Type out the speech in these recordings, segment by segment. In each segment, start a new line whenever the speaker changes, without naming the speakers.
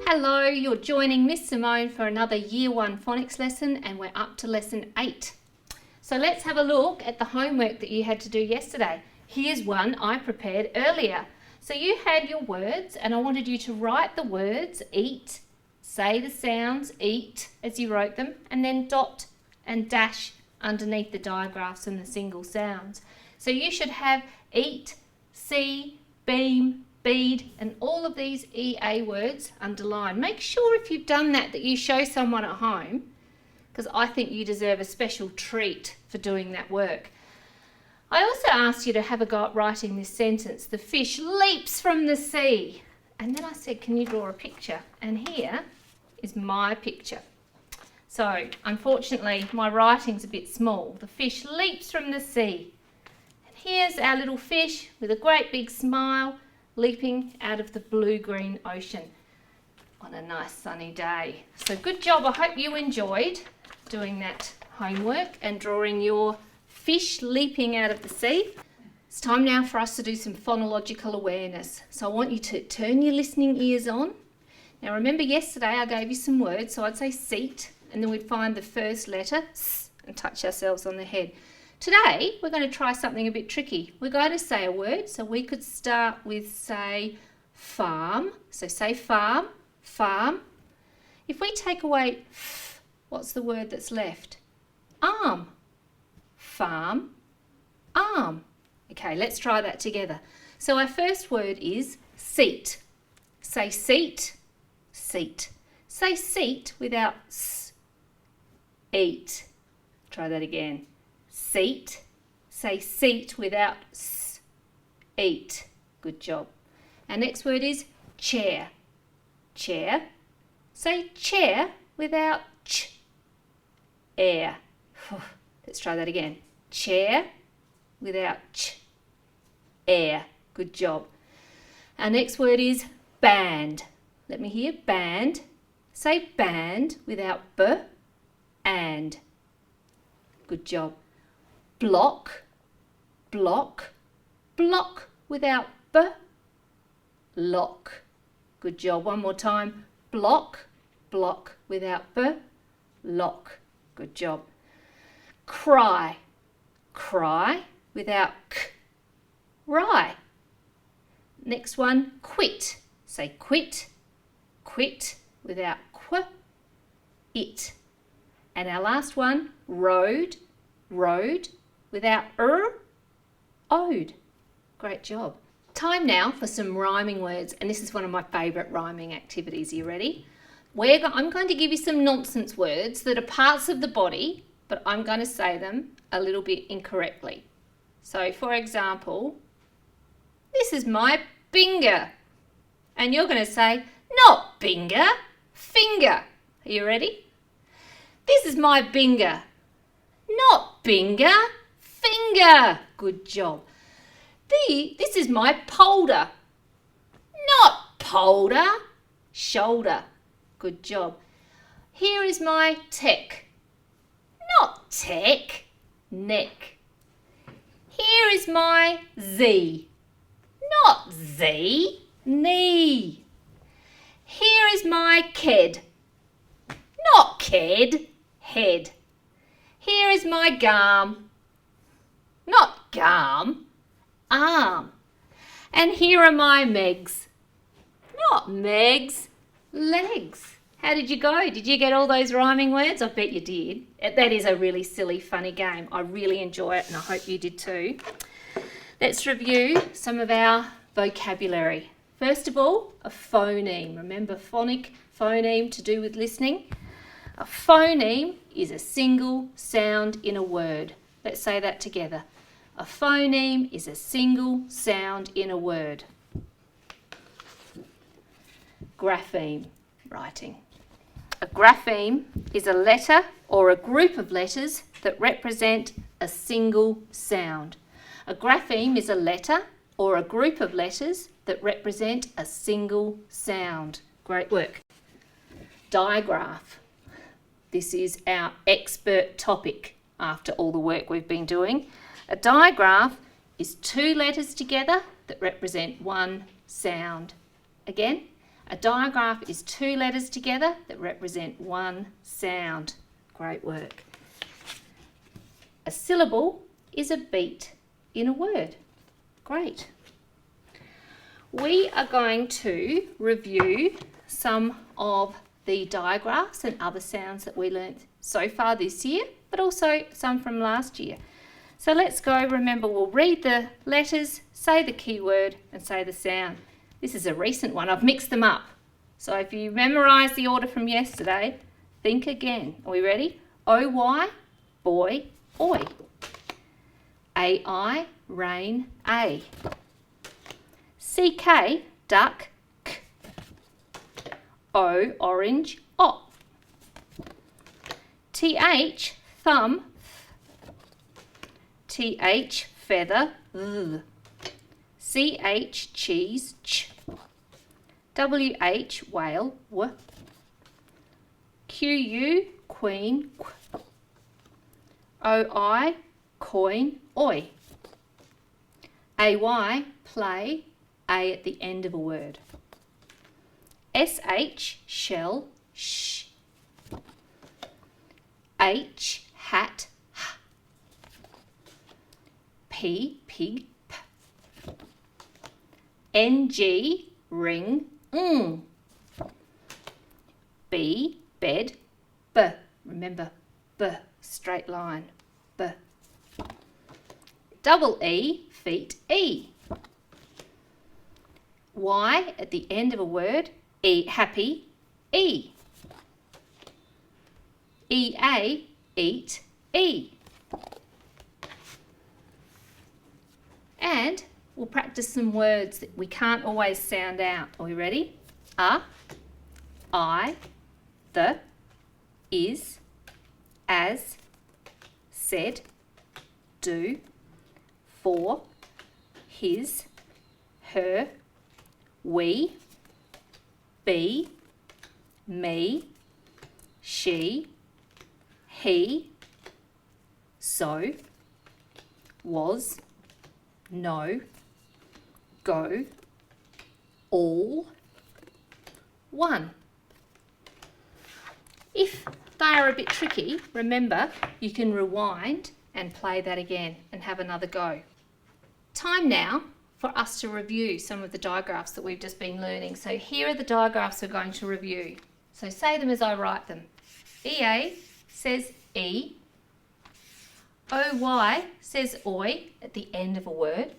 Hello, you're joining Miss Simone for another Year 1 phonics lesson, and we're up to lesson 8. So let's have a look at the homework that you had to do yesterday. Here's one I prepared earlier. So you had your words and I wanted you to write the words eat, say the sounds eat as you wrote them, and then dot and dash underneath the digraphs and the single sounds. So you should have eat, see, beam, bead, and all of these EA words underlined. Make sure if you've done that you show someone at home, because I think you deserve a special treat for doing that work. I also asked you to have a go at writing this sentence. The fish leaps from the sea. And then I said, can you draw a picture? And here is my picture. So, unfortunately, my writing's a bit small. The fish leaps from the sea. And here's our little fish with a great big smile leaping out of the blue-green ocean on a nice sunny day. So good job. I hope you enjoyed doing that homework and drawing your fish leaping out of the sea. It's time now for us to do some phonological awareness. So I want you to turn your listening ears on. Now remember yesterday I gave you some words, so I'd say seat, and then we'd find the first letter, S, and touch ourselves on the head. Today we're going to try something a bit tricky. We're going to say a word, so we could start with, say, farm. So say farm, farm. If we take away F, what's the word that's left? Arm. Farm, arm. Okay, let's try that together. So our first word is seat. Say seat, seat. Say seat without S. Eat. Try that again. Seat. Say seat without S. Eat. Good job. Our next word is chair. Chair. Say chair without Ch. Air. Let's try that again. Chair without Ch. Air. Good job. Our next word is band. Let me hear band. Say band without B. And. Good job. Block. Block. Block without B. Lock. Good job. One more time. Block. Block without B. Lock. Good job. Cry. Cry without K. Rye. Next one, quit. Say quit. Quit without Qu. It. And our last one, road. Road without Ode. Great job. Time now for some rhyming words, and this is one of my favourite rhyming activities. Are you ready? I'm going to give you some nonsense words that are parts of the body, but I'm going to say them a little bit incorrectly. So, for example, this is my binger. And you're going to say, not binger, finger. Are you ready? This is my binger. Not binger, finger. Good job. This is my polder. Not polder, shoulder. Good job. Here is my tech. Not tech, neck. Here is my Z. Not Z, knee. Here is my ked. Not ked, head. Here is my garm. Not garm, arm. And here are my megs. Not megs, legs. How did you go? Did you get all those rhyming words? I bet you did. That is a really silly, funny game. I really enjoy it and I hope you did too. Let's review some of our vocabulary. First of all, a phoneme. Remember phonic, phoneme to do with listening. A phoneme is a single sound in a word. Let's say that together. A phoneme is a single sound in a word. Grapheme, writing. A grapheme is a letter or a group of letters that represent a single sound. A grapheme is a letter or a group of letters that represent a single sound. Great work. Digraph. This is our expert topic after all the work we've been doing. A digraph is two letters together that represent one sound. Again, a digraph is two letters together that represent one sound. Great work. A syllable is a beat in a word. Great. We are going to review some of the digraphs and other sounds that we learnt so far this year, but also some from last year. So let's go. Remember, we'll read the letters, say the keyword and say the sound. This is a recent one. I've mixed them up. So if you memorise the order from yesterday, think again. Are we ready? O-Y, boy, oi. A-I, rain, A. C-K, duck, k. O, orange, o. T-H, thumb, T-H, feather, th. C-H, cheese, ch. W-H, whale, w. Q-U, queen, qu. O-I, coin, oi. A-Y, play, A at the end of a word. S-H, shell, sh. H, hat, h. P, pig, p. N-G, ring, ng. B, bed, b. Remember, b, straight line, b. Double E, feet, E. Y at the end of a word, E, happy, E. E-A, eat, E. And we'll practice some words that we can't always sound out. Are we ready? A, I, the, is, as, said, do, for, his, her, we, be, me, she, he, so, was, no, go, all, one. If they are a bit tricky, remember you can rewind and play that again and have another go. Time now for us to review some of the digraphs that we've just been learning. So here are the digraphs we're going to review. So say them as I write them. EA says E. OY says oi at the end of a word.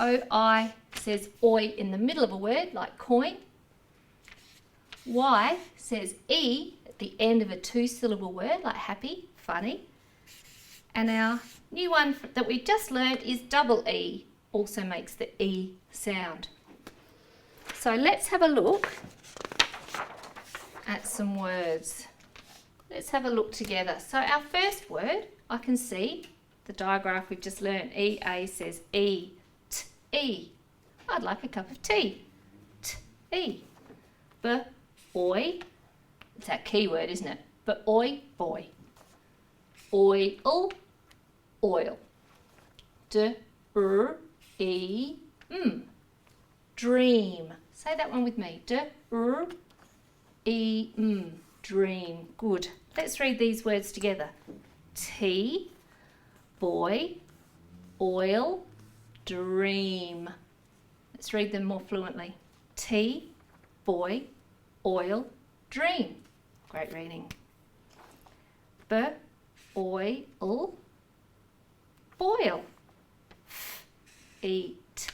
OI says oi in the middle of a word, like coin. Y says E at the end of a two-syllable word, like happy, funny. And our new one that we just learnt is double E, also makes the E sound. So let's have a look at some words. Let's have a look together. So our first word, I can see the digraph we've just learnt. EA says E, t, E. I'd like a cup of tea. T, E. B, oi. It's that key word, isn't it? But oi, boy. Oil, oil. D, e, dream. Say that one with me. D, e, dream. Good. Let's read these words together. Tea, boy, oil, dream. Let's read them more fluently. Tea, boy, oil, dream. Great reading. B, oil, boil. F, eat.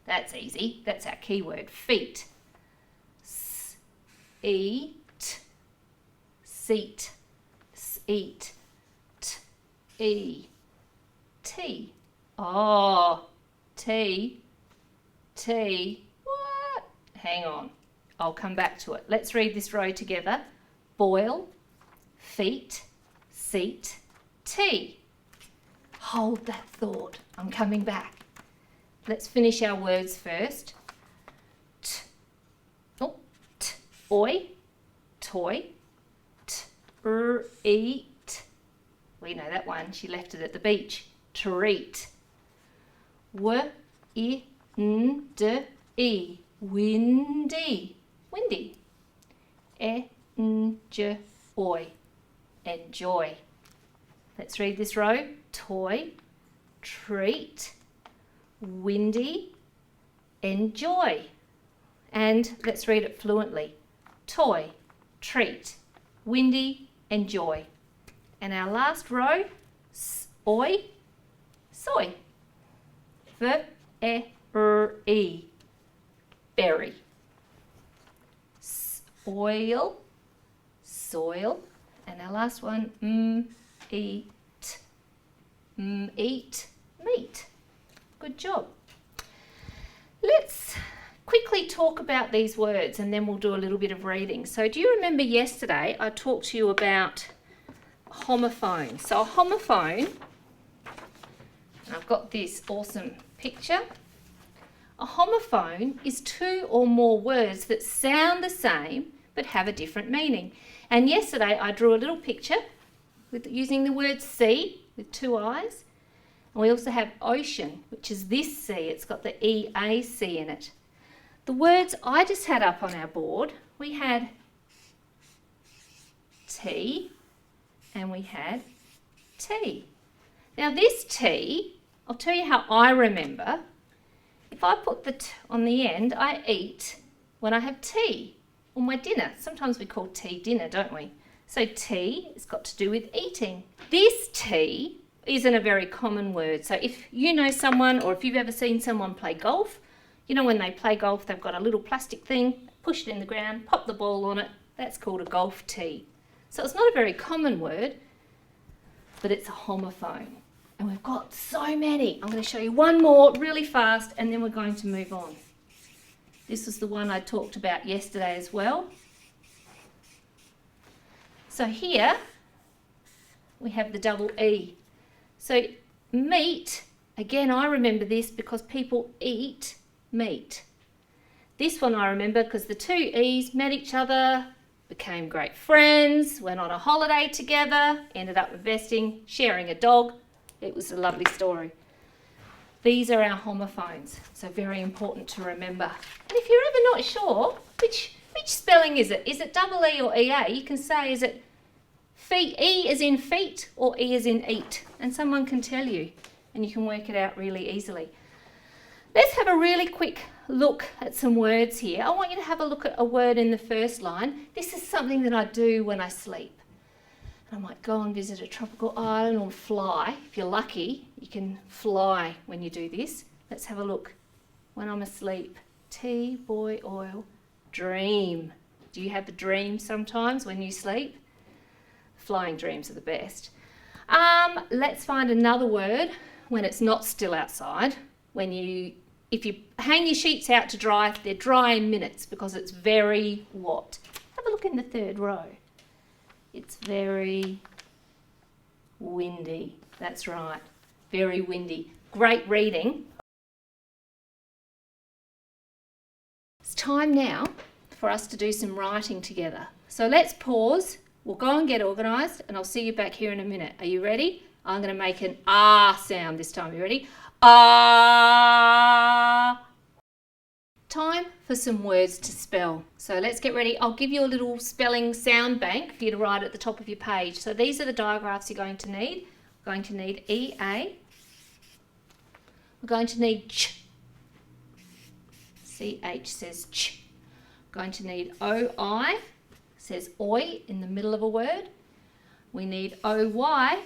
That's easy. That's our key word. Feet. S, eat. Seat. Eat. T, e. Tea. Oh, tea. Tea. What? Hang on. I'll come back to it. Let's read this row together. Boil, feet, seat, tea. Hold that thought. I'm coming back. Let's finish our words first. T, oh, t, oi, toy, t, eat. We know that one. She left it at the beach. treat. W-I-N-D-E, windy, windy. E-N-J-O-Y, enjoy. Let's read this row. Toy, treat, windy, enjoy. And let's read it fluently. Toy, treat, windy, enjoy. And our last row, oi, soy. V-E-R-E, berry. Soil, soil. And our last one, eat, eat, meat. Good job. Let's quickly talk about these words and then we'll do a little bit of reading. So do you remember yesterday I talked to you about homophones? So a homophone, I've got this awesome picture. A homophone is two or more words that sound the same but have a different meaning. And yesterday I drew a little picture with using the word sea with two eyes. And we also have ocean, which is this C. It's got the EAC in it. The words I just had up on our board, we had tea and we had tea. Now this tea, I'll tell you how I remember. If I put the T on the end, I eat when I have tea or my dinner. Sometimes we call tea dinner, don't we? So tea has got to do with eating. This tea isn't a very common word. So if you know someone or if you've ever seen someone play golf, you know when they play golf, they've got a little plastic thing, push it in the ground, pop the ball on it. That's called a golf tee. So it's not a very common word, but it's a homophone. And we've got so many. I'm going to show you one more really fast and then we're going to move on. This was the one I talked about yesterday as well. So here we have the double E. So meat, again I remember this because people eat meat. This one I remember because the two E's met each other, became great friends, went on a holiday together, ended up investing, sharing a dog. It was a lovely story. These are our homophones, so very important to remember. And if you're ever not sure, which spelling is it? Is it double E or EA? You can say, is it feet, E as in feet or E as in eat? And someone can tell you, and you can work it out really easily. Let's have a really quick look at some words here. I want you to have a look at a word in the first line. This is something that I do when I sleep. I might go and visit a tropical island or fly. If you're lucky, you can fly when you do this. Let's have a look. When I'm asleep, tea, boy, oil, dream. Do you have a dream sometimes when you sleep? Flying dreams are the best. Let's find another word when it's not still outside. If you hang your sheets out to dry, they're dry in minutes because it's very what? Have a look in the third row. It's very windy. That's right. Very windy. Great reading. It's time now for us to do some writing together. So let's pause. We'll go and get organised and I'll see you back here in a minute. Are you ready? I'm going to make an ah sound this time. You ready? Ah. Time for some words to spell. So let's get ready. I'll give you a little spelling sound bank for you to write at the top of your page. So these are the digraphs you're going to need. We're going to need EA. We're going to need ch. CH says ch. We're going to need OI, says oi in the middle of a word. We need OY,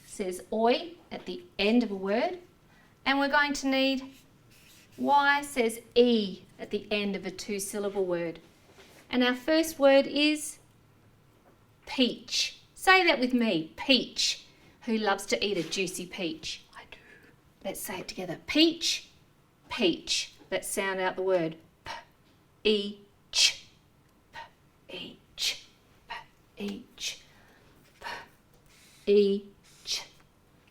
says oi at the end of a word. And we're going to need Y, says E at the end of a two-syllable word. And our first word is peach. Say that with me, peach. Who loves to eat a juicy peach? I do. Let's say it together. Peach, peach. Let's sound out the word. P-E-ch. P-E-ch. P-E-ch. P-E-ch.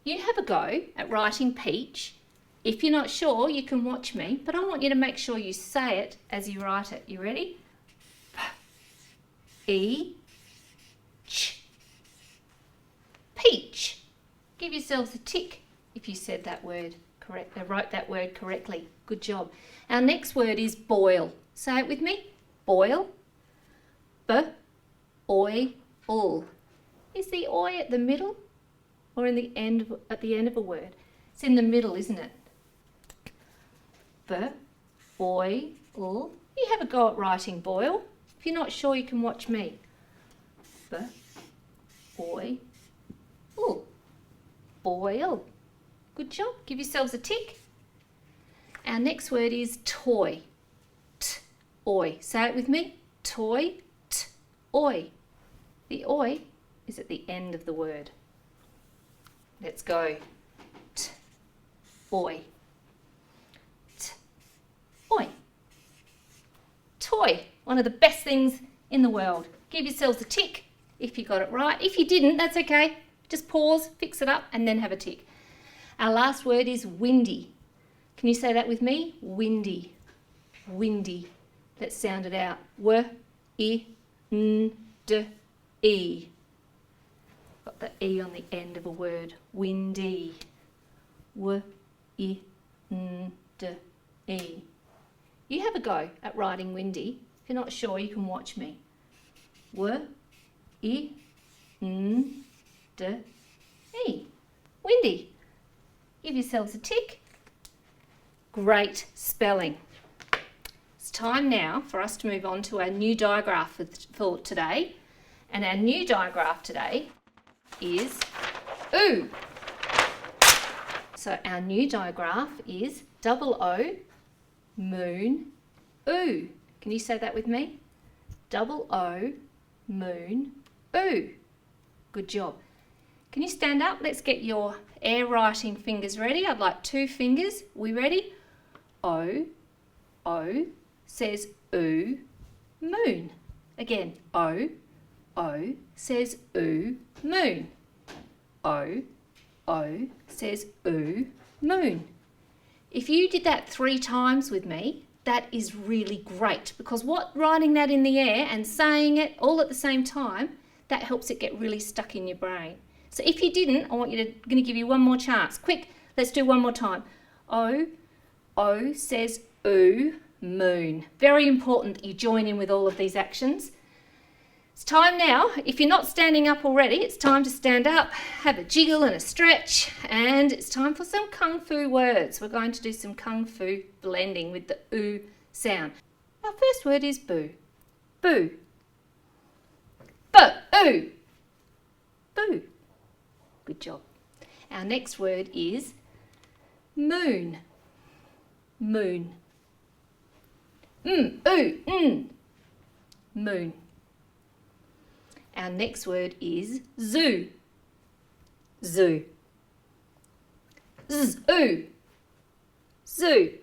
You have a go at writing peach. If you're not sure, you can watch me, but I want you to make sure you say it as you write it. You ready? E-ch. Peach. Give yourselves a tick if you said that word correct, wrote that word correctly. Good job. Our next word is boil. Say it with me. Boil. B-oi-ul. Is the oi at the middle or at the end of a word? It's in the middle, isn't it? B-oi-ul. You have a go at writing boil. If you're not sure, you can watch me. B-oi-ul. Boil. Good job. Give yourselves a tick. Our next word is toy. T-oi. Say it with me. Toy. T-oi. The oi is at the end of the word. Let's go. T-oi. T-oi. Toy. One of the best things in the world. Give yourselves a tick if you got it right. If you didn't, that's okay. Just pause, fix it up, and then have a tick. Our last word is windy. Can you say that with me? Windy. Windy. Let's sound it out. W-I-N-D-E. Got the E on the end of a word. Windy. W-I-N-D-E. You have a go at writing windy. If you're not sure, you can watch me. W-I-N-D-E. Windy. Give yourselves a tick. Great spelling. It's time now for us to move on to our new digraph for today. And our new digraph today is oo. So our new digraph is double O, moon, oo. Can you say that with me? Double O, moon, oo. Good job. Can you stand up? Let's get your air writing fingers ready. I'd like 2 fingers. We ready? O, O says oo, moon. Again, O, O says oo, moon. O, O says oo, moon. If you did that 3 times with me, that is really great, because writing that in the air and saying it all at the same time, that helps it get really stuck in your brain. So if you didn't, I'm going to give you one more chance. Quick, let's do one more time. O, O says oo, moon. Very important that you join in with all of these actions. It's time now. If you're not standing up already, it's time to stand up, have a jiggle and a stretch, and it's time for some kung fu words. We're going to do some kung fu blending with the oo sound. Our first word is boo. Boo. Boo. Boo. Good job. Our next word is moon. Moon. Moon. Our next word is zoo. Zoo. Zoo. Zoo.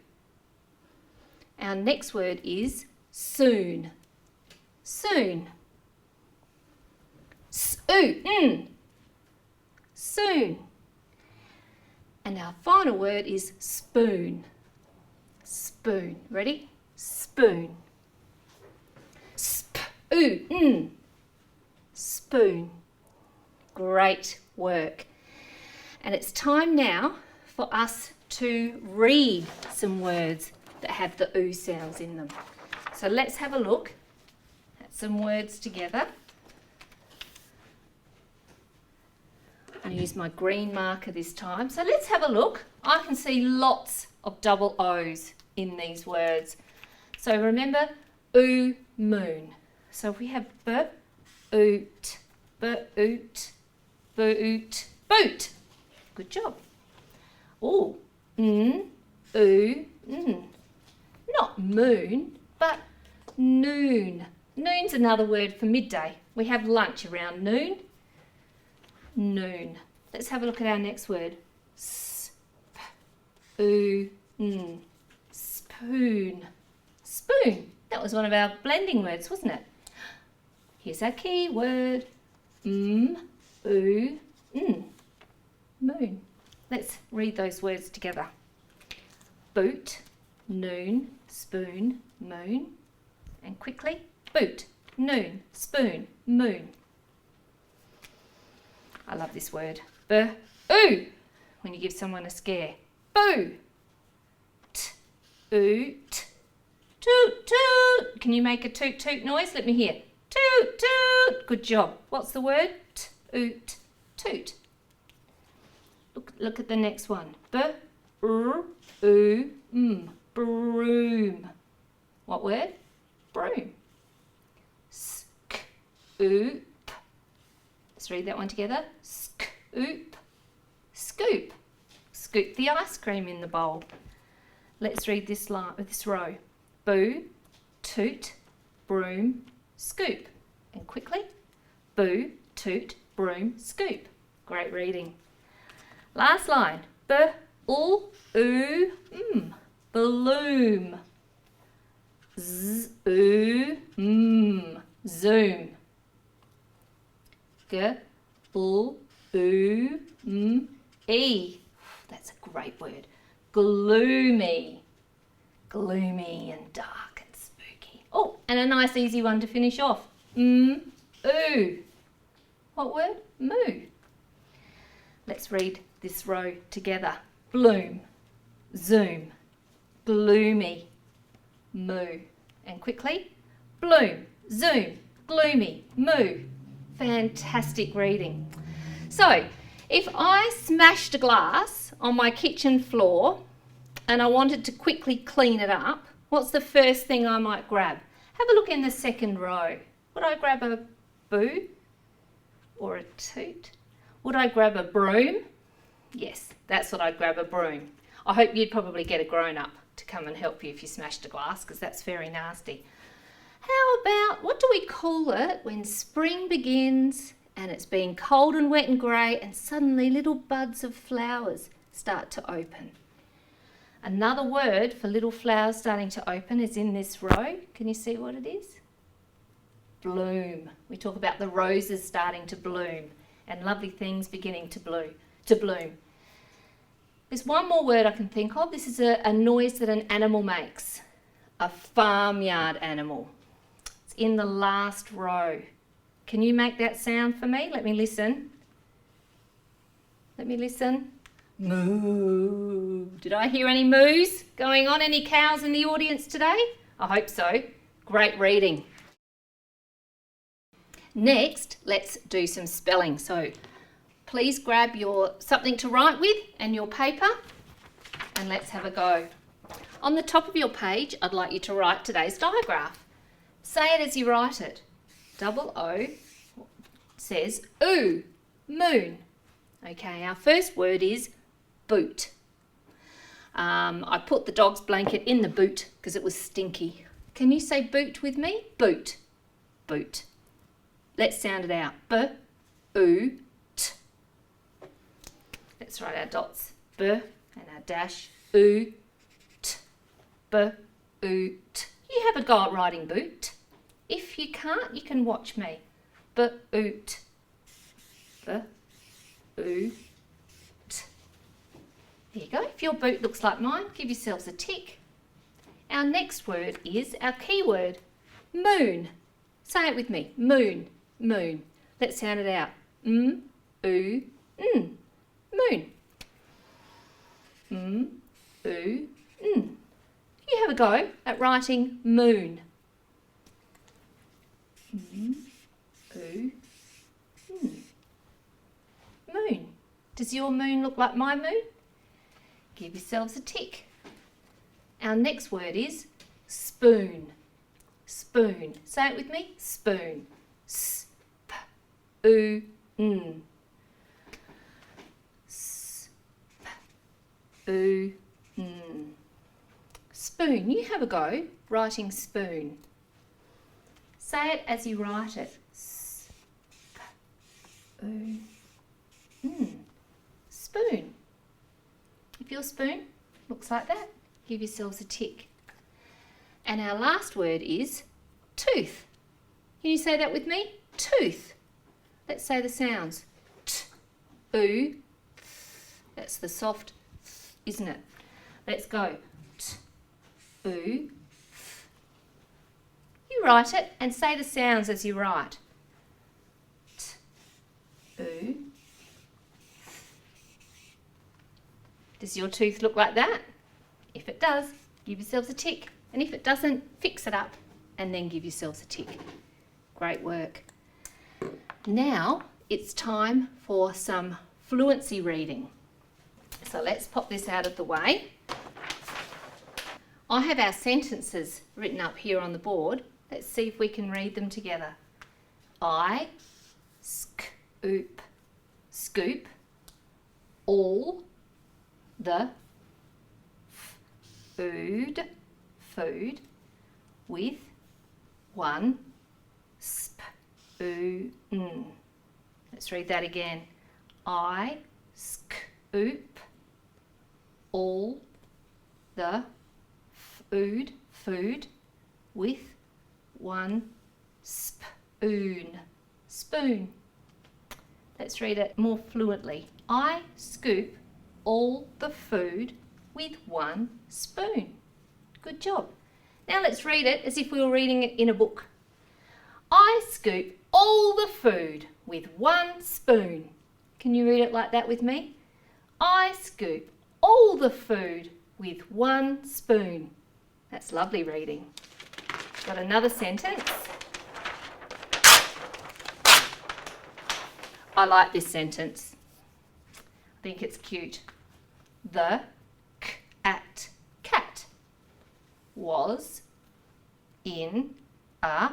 Our next word is soon. Soon. Soon. And our final word is spoon. Spoon. Ready? Spoon. Spoon. Spoon. Great work. And it's time now for us to read some words that have the oo sounds in them. So let's have a look at some words together. I'm going to use my green marker this time. So let's have a look. I can see lots of double O's in these words. So remember, oo, moon. So if we have oot, boot, boot, boot. Good job. Oh, ooh, Not moon, but noon. Noon's another word for midday. We have lunch around noon. Noon. Let's have a look at our next word. Spoon. Spoon. Spoon. That was one of our blending words, wasn't it? Here's our key word. Moon. Let's read those words together. Boot, noon, spoon, moon. And quickly, boot, noon, spoon, moon. I love this word. Boo. when you give someone a scare. Boo. T, oo, t. Toot, toot. Can you make a toot, toot noise? Let me hear. Toot, toot. Good job. What's the word? Toot, toot. Look at the next one. Broom. What word? Broom. Scoop. Let's read that one together. Scoop. Scoop. Scoop the ice cream in the bowl. Let's read this row. Boo, toot, broom, scoop. And quickly. Boo, toot, broom, scoop. Great reading. Last line. Bloom. Zoom. E. That's a great word. Gloomy. Gloomy and dark and spooky. Oh, and a nice easy one to finish off. Ooh. What word? Moo. Let's read this row together. Bloom, zoom, gloomy, moo. And quickly, bloom, zoom, gloomy, moo. Fantastic reading. So, if I smashed a glass on my kitchen floor and I wanted to quickly clean it up, what's the first thing I might grab? Have a look in the second row. Would I grab a boo or a toot? Would I grab a broom? Yes, that's what I'd grab, a broom. I hope you'd probably get a grown-up to come and help you if you smashed a glass, because that's very nasty. How about, what do we call it when spring begins and it's been cold and wet and grey and suddenly little buds of flowers start to open? Another word for little flowers starting to open is in this row. Can you see what it is? Bloom. We talk about the roses starting to bloom and lovely things beginning to bloom. There's one more word I can think of. This is a noise that an animal makes. A farmyard animal. It's in the last row. Can you make that sound for me? Let me listen. Moo. Did I hear any moos going on? Any cows in the audience today? I hope so. Great reading. Next, let's do some spelling. So please grab your something to write with and your paper, and let's have a go. On the top of your page, I'd like you to write today's digraph. Say it as you write it. Double O says ooh, moon. Okay, our first word is boot. I put the dog's blanket in the boot because it was stinky. Can you say boot with me? Boot. Boot. Let's sound it out. B-oo-t. Let's write our dots. B and our dash. Oo-t. B-oo-t. You have a go at writing boot. If you can't, you can watch me. B-oo-t. B-oo-t. There you go. If your boot looks like mine, give yourselves a tick. Our next word is our key word, moon. Say it with me. Moon. Moon. Let's sound it out. M-oo-n. Moon. M-oo-n. You have a go at writing moon. M-oo-n. Moon. Does your moon look like my moon? Give yourselves a tick. Our next word is spoon. Spoon. Say it with me. Spoon. S-p-oo-n. S-p-oo-n. Spoon. You have a go writing spoon. Say it as you write it. S-p-oo-n. Spoon. If your spoon looks like that, give yourselves a tick. And our last word is tooth. Can you say that with me? Tooth. Let's say the sounds. T-oo. That's the soft, isn't it? Let's go. T-oo. You write it and say the sounds as you write. T-oo. Does your tooth look like that? If it does, give yourselves a tick. And if it doesn't, fix it up and then give yourselves a tick. Great work. Now it's time for some fluency reading. So let's pop this out of the way. I have our sentences written up here on the board. Let's see if we can read them together. I scoop all the food with one spoon. Let's read that again. I scoop all the food with one spoon. Let's read it more fluently. I scoop all the food with one spoon. Good job. Now let's read it as if we were reading it in a book. I scoop all the food with one spoon. Can you read it like that with me? I scoop all the food with one spoon. That's lovely reading. Got another sentence. I like this sentence. I think it's cute. The cat was in a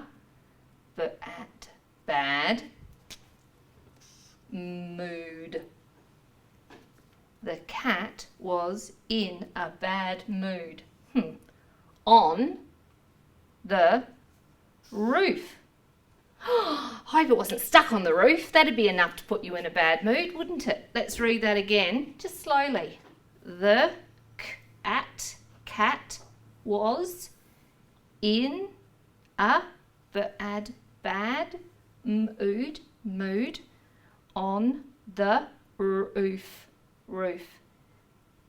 bad mood. The cat was in a bad mood. On the roof. Hope it wasn't stuck on the roof. That'd be enough to put you in a bad mood, wouldn't it? Let's read that again, just slowly. The cat was in a bad mood on the roof.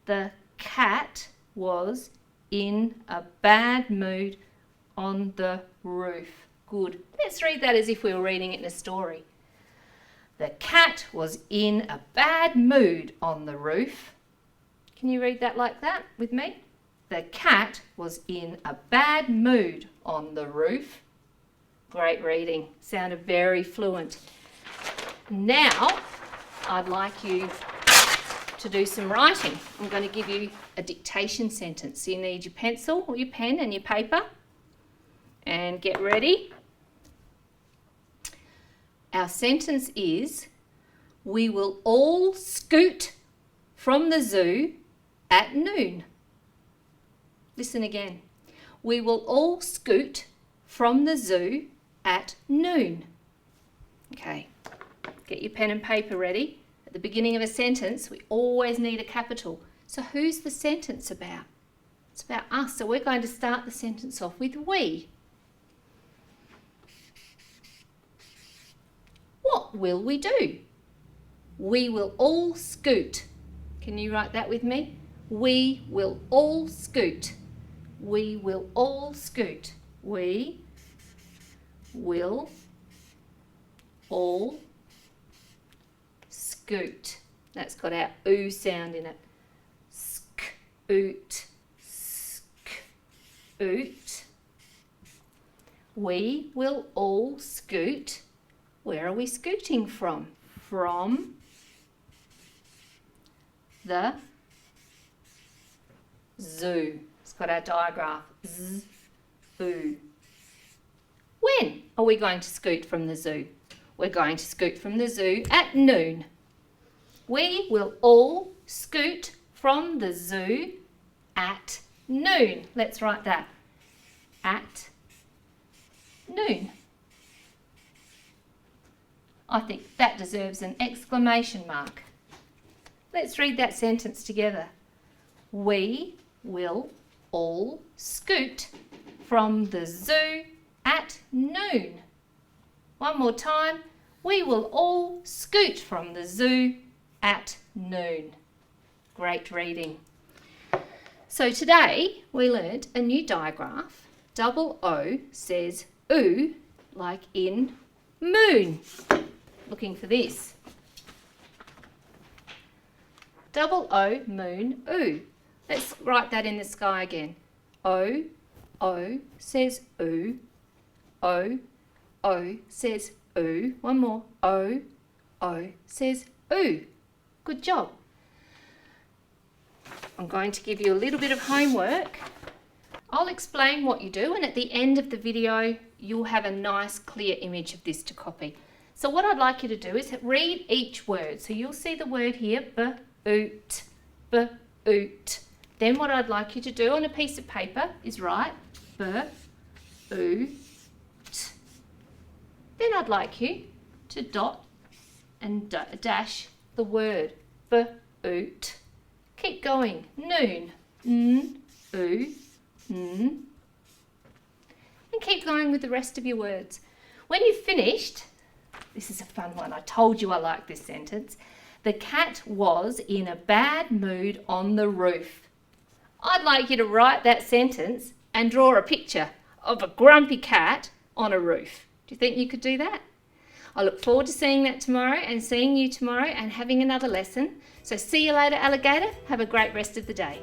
The cat was in a bad mood on the roof. Good. Let's read that as if we were reading it in a story. The cat was in a bad mood on the roof. Can you read that like that with me? The cat was in a bad mood on the roof. Great reading. Sounded very fluent. Now, I'd like you to do some writing. I'm going to give you a dictation sentence. So you need your pencil or your pen and your paper. And get ready. Our sentence is, we will all scoot from the zoo at noon. Listen again. We will all scoot from the zoo at noon. Okay, get your pen and paper ready. At the beginning of a sentence, we always need a capital. So who's the sentence about? It's about us. So we're going to start the sentence off with we. What will we do? We will all scoot. Can you write that with me? We will all scoot. We will all scoot. We will all scoot. That's got our oo sound in it. Scoot. Scoot. We will all scoot. Where are we scooting from? From the zoo. It's got our digraph. Z, oo. When are we going to scoot from the zoo? We're going to scoot from the zoo at noon. We will all scoot from the zoo at noon. Let's write that. At noon. I think that deserves an exclamation mark. Let's read that sentence together. We will all scoot from the zoo at noon. One more time. We will all scoot from the zoo at noon. Great reading. So today we learnt a new digraph. Double O says oo like in moon. Looking for this. Double O, moon, oo. Let's write that in the sky again. O, O says oo. O, O says oo. One more. O, O says oo. Good job. I'm going to give you a little bit of homework. I'll explain what you do, and at the end of the video you'll have a nice clear image of this to copy. So what I'd like you to do is read each word. So you'll see the word here, b-oot, b-oot. Then what I'd like you to do on a piece of paper is write b-oot. Then I'd like you to dot and dash the word b-oot. Keep going. Noon, n-oo, n. And keep going with the rest of your words. When you've finished, this is a fun one. I told you I like this sentence. The cat was in a bad mood on the roof. I'd like you to write that sentence and draw a picture of a grumpy cat on a roof. Do you think you could do that? I look forward to seeing that tomorrow and seeing you tomorrow and having another lesson. So see you later, alligator. Have a great rest of the day.